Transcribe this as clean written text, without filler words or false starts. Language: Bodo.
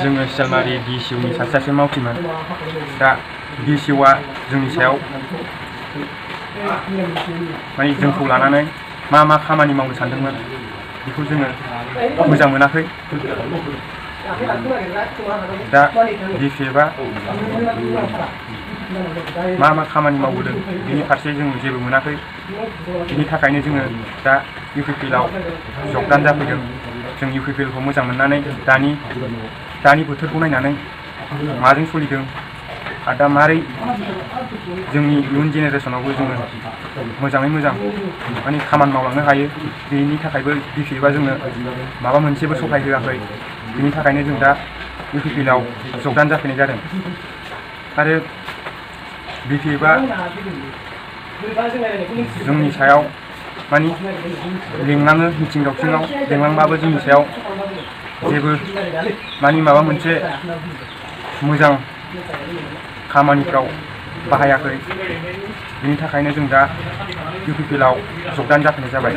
जोङो सियालमारि DCOनि सासे मावथिमोन। दा DCOआ जोंनि सायाव माने जोंखौ लानानै मा खामानि मावनो सानदोंमोन बेखौ जोङो मोजां मोनाखै। दा DCOआ मा खामानि मावबोदों बिनि फारसे जों जेबो मोनाखै। बिनि थाखायनो जोङो दा UPPLआव जगदान जाफैदों। जों UPPLखौ मोजां मोननानै दानि बोथोरखौ नायनानै माजों सोलिदों आरो दा मारै जोंनि इयुन जेनेरेसनावबो जोङो मोजाङै मोजां माने खामानि मावलांनो हायो। बेनि थाखायबो DCOआ जोंनो माबा मोनसेबो सहाय होआखै। बिनि थाखायनो जों दा UPPLआव जगदान जाफैनाय जादों। आरो DCOआ जोंनि सायाव माने लिंलाङो मिथिं दावथिङाव लिंलांबाबो जोंनि सायाव जेबो माने माबा मोनसे मोजां खामानिफ्राव बाहायाखै। बिनि थाखायनो जों दा UPPLआव जगदान जाफैनाय जाबाय।